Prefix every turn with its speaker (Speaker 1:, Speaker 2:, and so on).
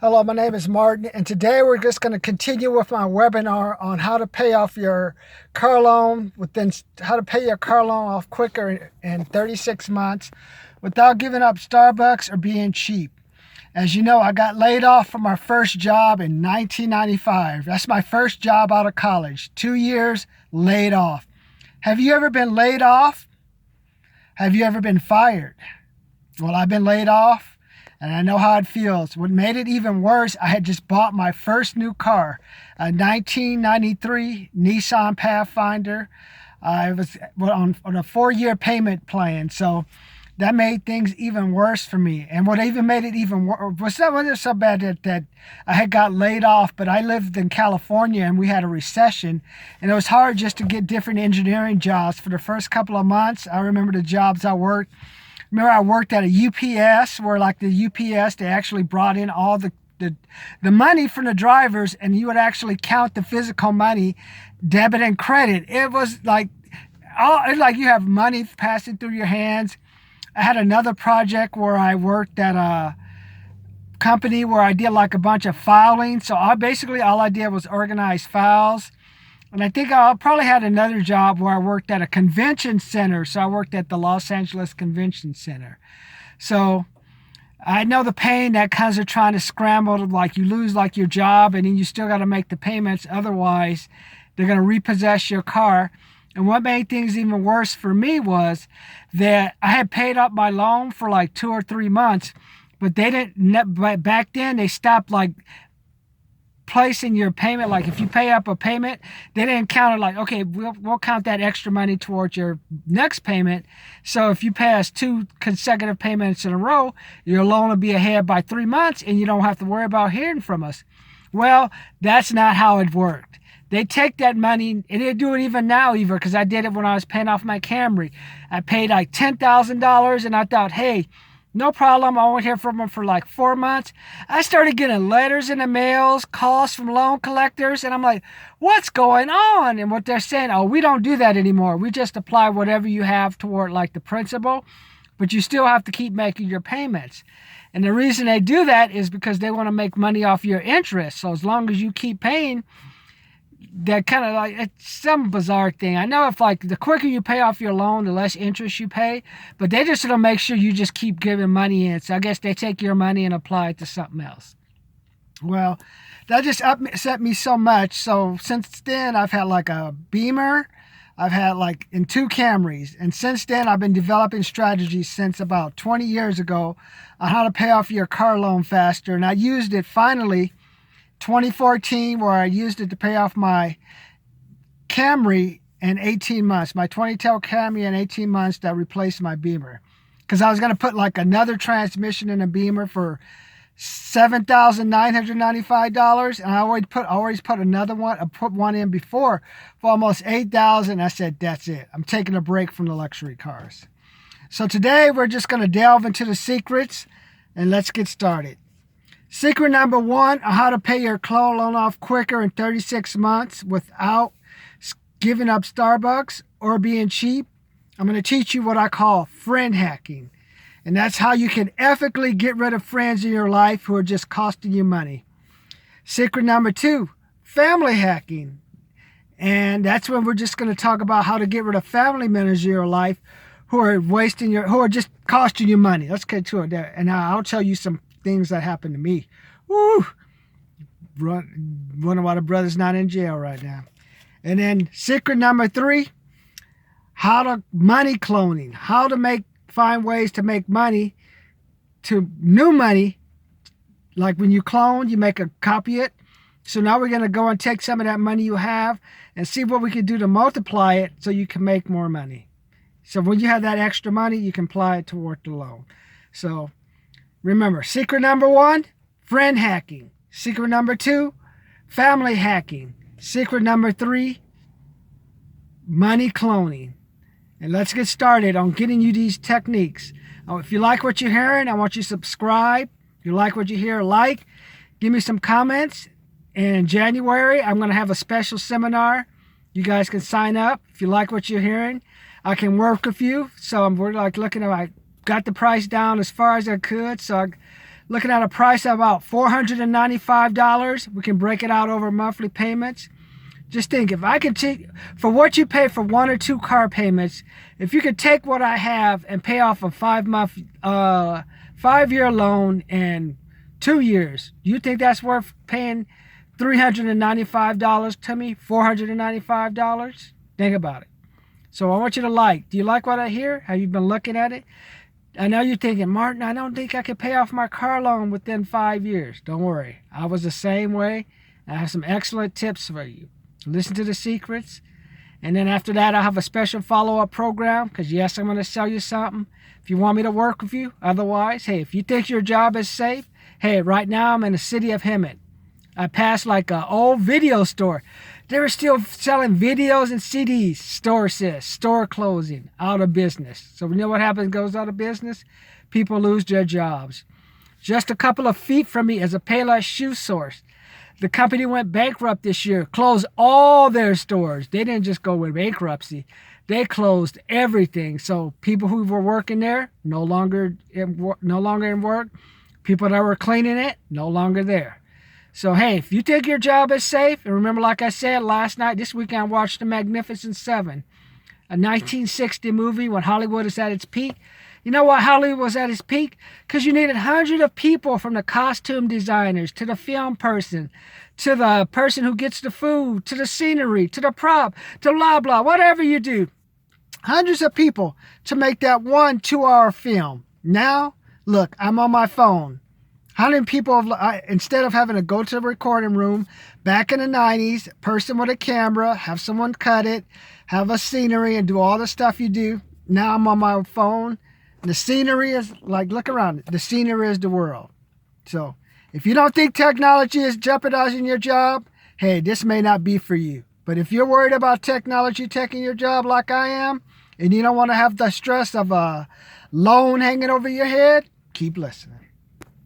Speaker 1: Hello, my name is Martin, and today we're just going to continue with my webinar on how to pay off your car loan how to pay your car loan off quicker in 36 months without giving up Starbucks or being cheap. As you know, I got laid off from my first job in 1995. That's my first job out of college. 2 years laid off. Have you ever been laid off? Have you ever been fired? Well, I've been laid off. And I know how it feels. What made it even worse, I had just bought my first new car, a 1993 Nissan Pathfinder. I was on a 4-year payment plan, so that made things even worse for me. And what even made it even worse wasn't so bad that I had got laid off, but I lived in California and we had a recession, and it was hard just to get different engineering jobs for the first couple of months. I remember the jobs I worked. Remember, I worked at a UPS where, like, the UPS, they actually brought in all the money from the drivers, and you would actually count the physical money, debit and credit. It was like you have money passing through your hands. I had another project where I worked at a company where I did like a bunch of filing. So all I did was organize files. And I think I probably had another job where I worked at a convention center. So I worked at the Los Angeles Convention Center. So I know the pain that comes with trying to scramble, like you lose like your job and then you still got to make the payments. Otherwise, they're going to repossess your car. And what made things even worse for me was that I had paid up my loan for like 2 or 3 months, but they didn't, back then they stopped like placing your payment. Like if you pay up a payment, they didn't count it like, okay, we'll count that extra money towards your next payment. So if you pass 2 consecutive payments in a row, your loan will be ahead by 3 months and you don't have to worry about hearing from us. Well, that's not how it worked. They take that money, and they do it even now, because I did it when I was paying off my Camry. I paid like $10,000 and I thought, hey, no problem. I won't hear from them for like 4 months. I started getting letters in the mails, calls from loan collectors, and I'm like, what's going on? And what they're saying, oh, we don't do that anymore. We just apply whatever you have toward like the principal, but you still have to keep making your payments. And the reason they do that is because they want to make money off your interest. So as long as you keep paying, that kind of like, it's some bizarre thing. I know if like the quicker you pay off your loan, the less interest you pay, but they just want to make sure you just keep giving money in. So I guess they take your money and apply it to something else. Well, that just upset me so much. So since then, I've had like a Beamer. I've had like in 2 Camrys. And since then, I've been developing strategies since about 20 years ago on how to pay off your car loan faster. And I used it finally 2014, where I used it to pay off my Camry in 18 months, my 2012 Camry in 18 months that replaced my Beamer. Because I was going to put like another transmission in a Beamer for $7,995, and I always put another one. I put one in before for almost $8,000. I said, that's it. I'm taking a break from the luxury cars. So today we're just going to delve into the secrets, and let's get started. Secret number 1 on how to pay your car loan off quicker in 36 months without giving up Starbucks or being cheap. I'm going to teach you what I call friend hacking. And that's how you can ethically get rid of friends in your life who are just costing you money. Secret number 2, family hacking. And that's when we're just going to talk about how to get rid of family members in your life who are who are just costing you money. Let's get to it there. And I'll tell you some things that happened to me. Woo! Wonder why the brother's not in jail right now. And then secret number 3, money cloning. How to find ways to make money, to new money. Like when you clone, you make a copy it. So now we're going to go and take some of that money you have and see what we can do to multiply it so you can make more money. So when you have that extra money, you can apply it toward the loan. So remember, secret number 1, friend hacking. Secret number 2, family hacking. Secret number 3, money cloning. And let's get started on getting you these techniques. If you like what you're hearing, I want you to subscribe. If you like what you hear, give me some comments. And in January, I'm going to have a special seminar. You guys can sign up. If you like what you're hearing, I can work with you. So we're like looking at, I got the price down as far as I could. So looking at a price of about $495. We can break it out over monthly payments. Just think, if I could take, for what you pay for 1 or 2 car payments, if you could take what I have and pay off a 5-year loan in 2 years, do you think that's worth paying $395 to me? $495? Think about it. So I want you to like. Do you like what I hear? Have you been looking at it? I know you're thinking, Martin, I don't think I can pay off my car loan within 5 years. Don't worry. I was the same way. I have some excellent tips for you. Listen to the secrets. And then after that, I'll have a special follow-up program because, yes, I'm going to sell you something if you want me to work with you. Otherwise, hey, if you think your job is safe, hey, right now I'm in the city of Hemet. I passed like an old video store. They were still selling videos and CDs. Store says, store closing, out of business. So you know what happens, goes out of business? People lose their jobs. Just a couple of feet from me is a Payless shoe source. The company went bankrupt this year, closed all their stores. They didn't just go with bankruptcy. They closed everything. So people who were working there, no longer in work. People that were cleaning it, no longer there. So, hey, if you think your job is safe, and remember, like I said last night, this weekend I watched The Magnificent Seven, a 1960 movie when Hollywood is at its peak. You know why Hollywood was at its peak? Because you needed hundreds of people, from the costume designers to the film person, to the person who gets the food, to the scenery, to the prop, to blah, blah, whatever you do. Hundreds of people to make that 1 2-hour film. Now, look, I'm on my phone. How many people, instead of having to go to the recording room, back in the 90s, person with a camera, have someone cut it, have a scenery and do all the stuff you do. Now I'm on my phone. The scenery is, like, look around. The scenery is the world. So if you don't think technology is jeopardizing your job, hey, this may not be for you. But if you're worried about technology taking your job like I am, and you don't want to have the stress of a loan hanging over your head, keep listening.